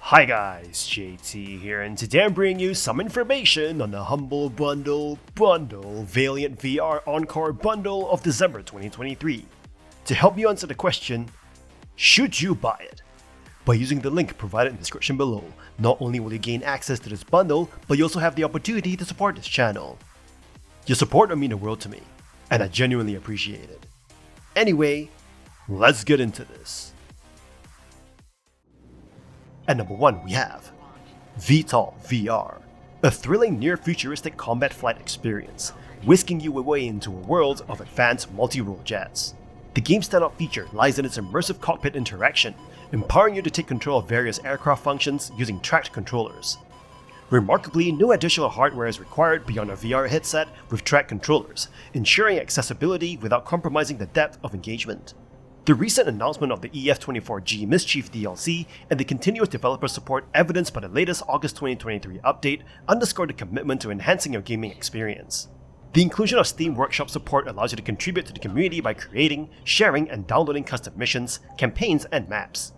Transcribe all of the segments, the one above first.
Hi guys, JT here, and today I'm bringing you some information on the Humble Bundle Valiant VR Encore Bundle of December 2023. To help you answer the question, should you buy it? By using the link provided in the description below, not only will you gain access to this bundle, but you also have the opportunity to support this channel. Your support would mean the world to me, and I genuinely appreciate it. Anyway, let's get into this. At number 1 we have VTOL VR, a thrilling near-futuristic combat flight experience, whisking you away into a world of advanced multi-role jets. The game's standout feature lies in its immersive cockpit interaction, empowering you to take control of various aircraft functions using tracked controllers. Remarkably, no additional hardware is required beyond a VR headset with tracked controllers, ensuring accessibility without compromising the depth of engagement. The recent announcement of the EF24G Mischief DLC and the continuous developer support evidenced by the latest August 2023 update underscore the commitment to enhancing your gaming experience. The inclusion of Steam Workshop support allows you to contribute to the community by creating, sharing, and downloading custom missions, campaigns, and maps.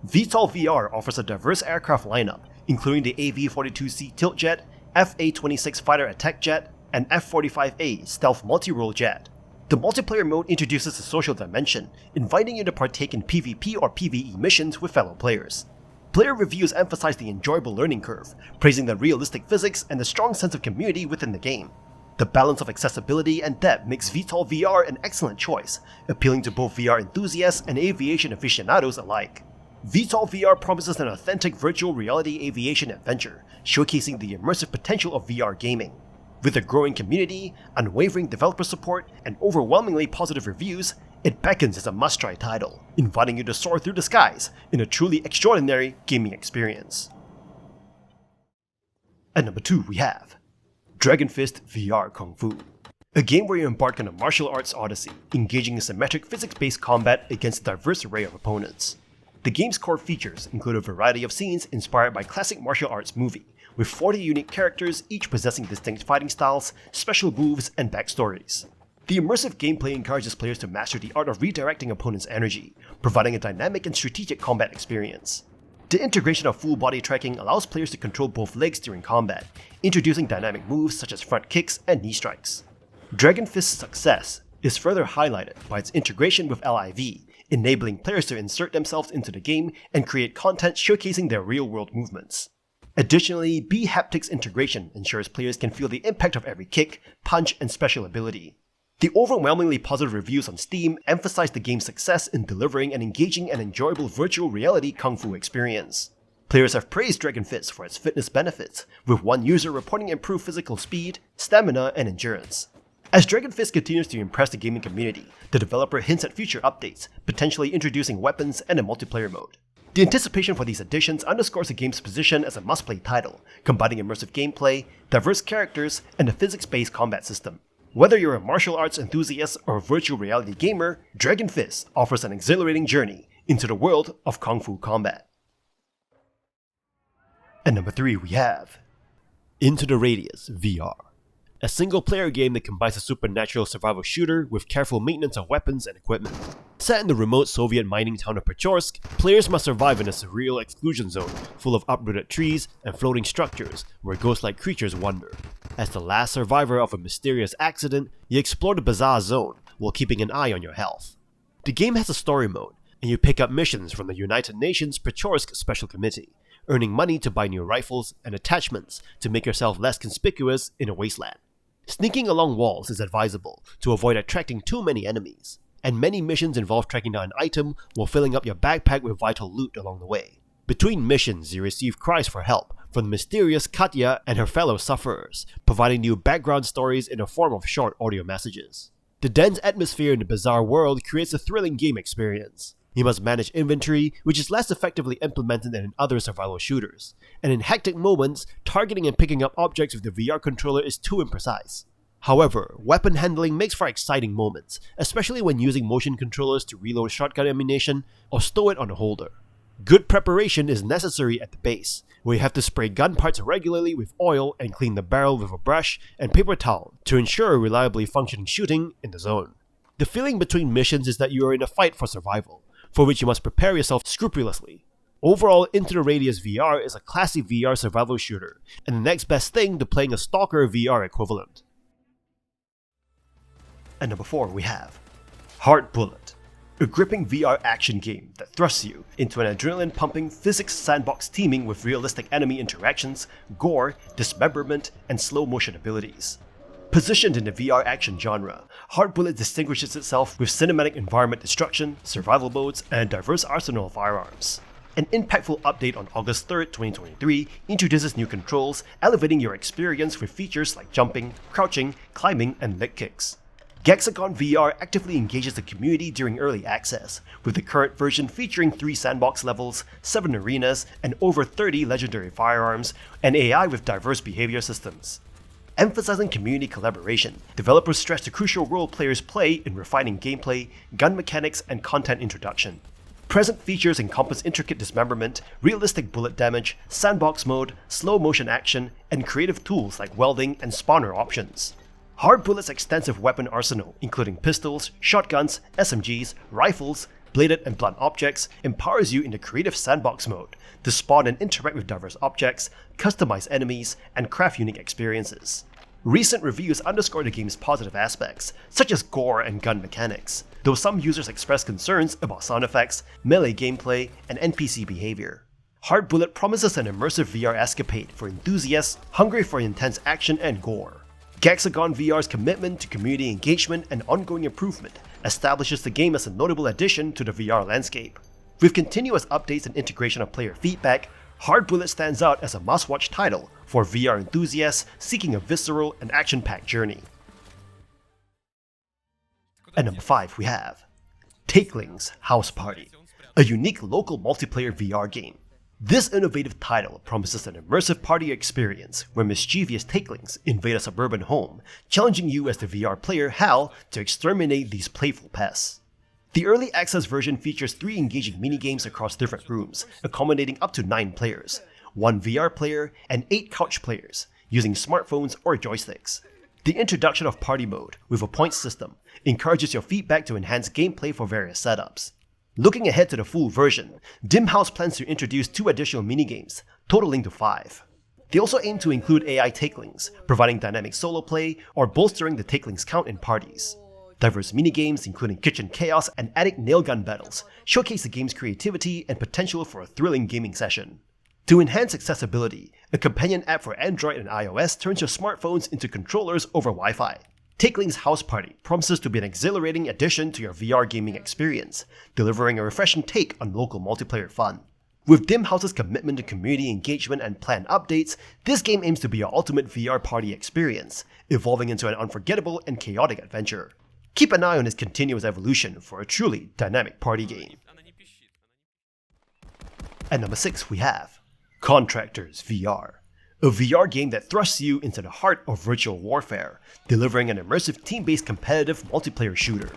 VTOL VR offers a diverse aircraft lineup, including the AV-42C Tiltjet, FA-26 Fighter Attack Jet, and F-45A Stealth Multi-Role Jet. The multiplayer mode introduces a social dimension, inviting you to partake in PvP or PvE missions with fellow players. Player reviews emphasize the enjoyable learning curve, praising the realistic physics and the strong sense of community within the game. The balance of accessibility and depth makes VTOL VR an excellent choice, appealing to both VR enthusiasts and aviation aficionados alike. VTOL VR promises an authentic virtual reality aviation adventure, showcasing the immersive potential of VR gaming. With a growing community, unwavering developer support, and overwhelmingly positive reviews, it beckons as a must-try title, inviting you to soar through the skies in a truly extraordinary gaming experience. At number 2 we have Dragon Fist VR Kung Fu, a game where you embark on a martial arts odyssey, engaging in symmetric physics-based combat against a diverse array of opponents. The game's core features include a variety of scenes inspired by classic martial arts movie, with 40 unique characters each possessing distinct fighting styles, special moves, and backstories. The immersive gameplay encourages players to master the art of redirecting opponents' energy, providing a dynamic and strategic combat experience. The integration of full body tracking allows players to control both legs during combat, introducing dynamic moves such as front kicks and knee strikes. Dragon Fist's success is further highlighted by its integration with LIV, enabling players to insert themselves into the game and create content showcasing their real-world movements. Additionally, B-Haptics integration ensures players can feel the impact of every kick, punch, and special ability. The overwhelmingly positive reviews on Steam emphasize the game's success in delivering an engaging and enjoyable virtual reality kung fu experience. Players have praised Dragon Fist for its fitness benefits, with one user reporting improved physical speed, stamina, and endurance. As Dragon Fist continues to impress the gaming community, the developer hints at future updates, potentially introducing weapons and a multiplayer mode. The anticipation for these additions underscores the game's position as a must-play title, combining immersive gameplay, diverse characters, and a physics-based combat system. Whether you're a martial arts enthusiast or a virtual reality gamer, Dragon Fist offers an exhilarating journey into the world of Kung Fu combat. At number 3 we have Into the Radius VR, a single-player game that combines a supernatural survival shooter with careful maintenance of weapons and equipment. Set in the remote Soviet mining town of Pechorsk, players must survive in a surreal exclusion zone full of uprooted trees and floating structures where ghost-like creatures wander. As the last survivor of a mysterious accident, you explore the bizarre zone while keeping an eye on your health. The game has a story mode, and you pick up missions from the United Nations Pechorsk Special Committee, earning money to buy new rifles and attachments to make yourself less conspicuous in a wasteland. Sneaking along walls is advisable to avoid attracting too many enemies, and many missions involve tracking down an item while filling up your backpack with vital loot along the way. Between missions, you receive cries for help from the mysterious Katya and her fellow sufferers, providing new background stories in the form of short audio messages. The dense atmosphere in the bizarre world creates a thrilling game experience. You must manage inventory, which is less effectively implemented than in other survival shooters, and in hectic moments, targeting and picking up objects with the VR controller is too imprecise. However, weapon handling makes for exciting moments, especially when using motion controllers to reload shotgun ammunition or stow it on a holder. Good preparation is necessary at the base, where you have to spray gun parts regularly with oil and clean the barrel with a brush and paper towel to ensure reliably functioning shooting in the zone. The feeling between missions is that you are in a fight for survival, for which you must prepare yourself scrupulously. Overall, Into the Radius VR is a classy VR survival shooter, and the next best thing to playing a Stalker VR equivalent. And number 4 we have Hard Bullet, a gripping VR action game that thrusts you into an adrenaline-pumping physics sandbox teeming with realistic enemy interactions, gore, dismemberment, and slow-motion abilities. Positioned in the VR action genre, Hard Bullet distinguishes itself with cinematic environment destruction, survival modes, and a diverse arsenal of firearms. An impactful update on August 3rd, 2023 introduces new controls, elevating your experience with features like jumping, crouching, climbing, and leg kicks. Gazza VR actively engages the community during early access, with the current version featuring 3 sandbox levels, 7 arenas, and over 30 legendary firearms, and AI with diverse behavior systems. Emphasizing community collaboration, developers stress the crucial role players play in refining gameplay, gun mechanics, and content introduction. Present features encompass intricate dismemberment, realistic bullet damage, sandbox mode, slow motion action, and creative tools like welding and spawner options. Hard Bullet's extensive weapon arsenal, including pistols, shotguns, SMGs, rifles, bladed and blunt objects, empowers you in the creative sandbox mode to spawn and interact with diverse objects, customize enemies, and craft unique experiences. Recent reviews underscore the game's positive aspects, such as gore and gun mechanics, though some users express concerns about sound effects, melee gameplay, and NPC behavior. Hard Bullet promises an immersive VR escapade for enthusiasts hungry for intense action and gore. Gazza VR's commitment to community engagement and ongoing improvement establishes the game as a notable addition to the VR landscape. With continuous updates and integration of player feedback, Hard Bullet stands out as a must-watch title for VR enthusiasts seeking a visceral and action-packed journey. At number 5 we have Takelings House Party, a unique local multiplayer VR game. This innovative title promises an immersive party experience where mischievous Takelings invade a suburban home, challenging you as the VR player Hal to exterminate these playful pests. The early access version features 3 engaging minigames across different rooms, accommodating up to 9 players, 1 VR player, and 8 couch players, using smartphones or joysticks. The introduction of Party Mode, with a points system, encourages your feedback to enhance gameplay for various setups. Looking ahead to the full version, Dim House plans to introduce 2 additional minigames, totaling to 5. They also aim to include AI Takelings, providing dynamic solo play or bolstering the Takelings count in parties. Diverse minigames, including kitchen chaos and attic nailgun battles, showcase the game's creativity and potential for a thrilling gaming session. To enhance accessibility, a companion app for Android and iOS turns your smartphones into controllers over Wi-Fi. Takelings House Party promises to be an exhilarating addition to your VR gaming experience, delivering a refreshing take on local multiplayer fun. With Dim House's commitment to community engagement and planned updates, this game aims to be your ultimate VR party experience, evolving into an unforgettable and chaotic adventure. Keep an eye on its continuous evolution for a truly dynamic party game. At number 6 we have Contractors VR, a VR game that thrusts you into the heart of virtual warfare, delivering an immersive team-based competitive multiplayer shooter.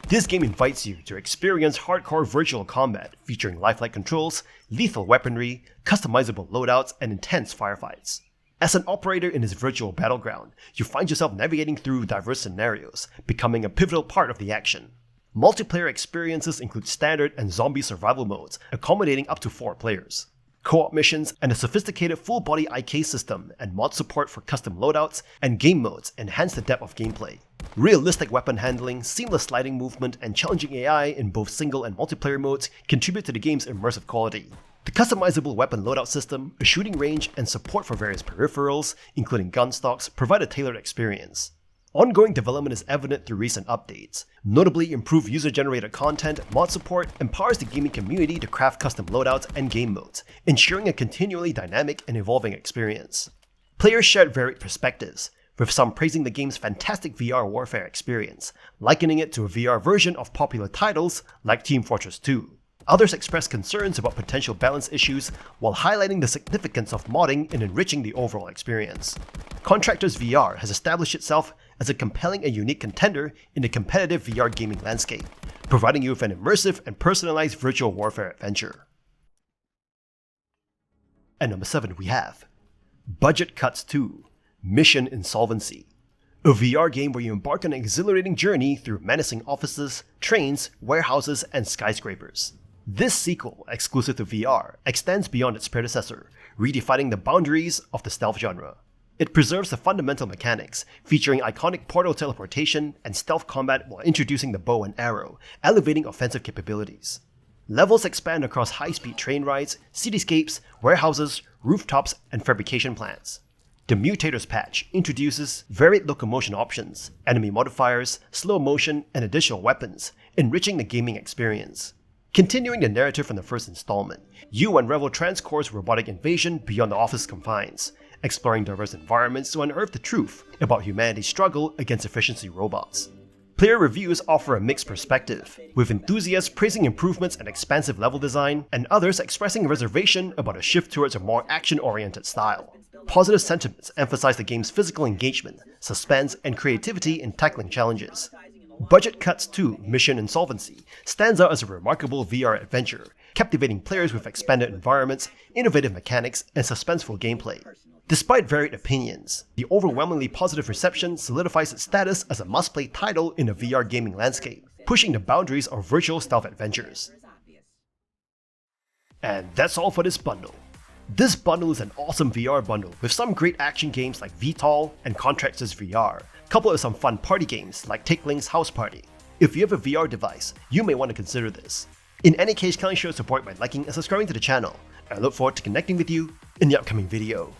This game invites you to experience hardcore virtual combat featuring lifelike controls, lethal weaponry, customizable loadouts, and intense firefights. As an operator in this virtual battleground, you find yourself navigating through diverse scenarios, becoming a pivotal part of the action. Multiplayer experiences include standard and zombie survival modes, accommodating up to 4 players. Co-op missions, and a sophisticated full-body IK system and mod support for custom loadouts and game modes enhance the depth of gameplay. Realistic weapon handling, seamless sliding movement, and challenging AI in both single and multiplayer modes contribute to the game's immersive quality. The customizable weapon loadout system, a shooting range, and support for various peripherals, including gun stocks, provide a tailored experience. Ongoing development is evident through recent updates. Notably, improved user-generated content, mod support empowers the gaming community to craft custom loadouts and game modes, ensuring a continually dynamic and evolving experience. Players shared varied perspectives, with some praising the game's fantastic VR warfare experience, likening it to a VR version of popular titles like Team Fortress 2. Others expressed concerns about potential balance issues while highlighting the significance of modding in enriching the overall experience. Contractors VR has established itself as a compelling and unique contender in the competitive VR gaming landscape, providing you with an immersive and personalized virtual warfare adventure. At number 7 we have Budget Cuts 2, Mission Insolvency, a VR game where you embark on an exhilarating journey through menacing offices, trains, warehouses, and skyscrapers. This sequel, exclusive to VR, extends beyond its predecessor, redefining the boundaries of the stealth genre. It preserves the fundamental mechanics, featuring iconic portal teleportation and stealth combat while introducing the bow and arrow, elevating offensive capabilities. Levels expand across high-speed train rides, cityscapes, warehouses, rooftops, and fabrication plants. The Mutators patch introduces varied locomotion options, enemy modifiers, slow motion, and additional weapons, enriching the gaming experience. Continuing the narrative from the first installment, you unravel Transcorp's robotic invasion beyond the office confines, exploring diverse environments to unearth the truth about humanity's struggle against efficiency robots. Player reviews offer a mixed perspective, with enthusiasts praising improvements and expansive level design, and others expressing reservation about a shift towards a more action-oriented style. Positive sentiments emphasize the game's physical engagement, suspense, and creativity in tackling challenges. Budget Cuts 2 Mission Insolvency stands out as a remarkable VR adventure, captivating players with expanded environments, innovative mechanics, and suspenseful gameplay. Despite varied opinions, the overwhelmingly positive reception solidifies its status as a must-play title in the VR gaming landscape, pushing the boundaries of virtual stealth adventures. And that's all for this bundle. This bundle is an awesome VR bundle with some great action games like VTOL and Contractors VR, coupled with some fun party games like Takelings House Party. If you have a VR device, you may want to consider this. In any case, kindly show support by liking and subscribing to the channel. I look forward to connecting with you in the upcoming video.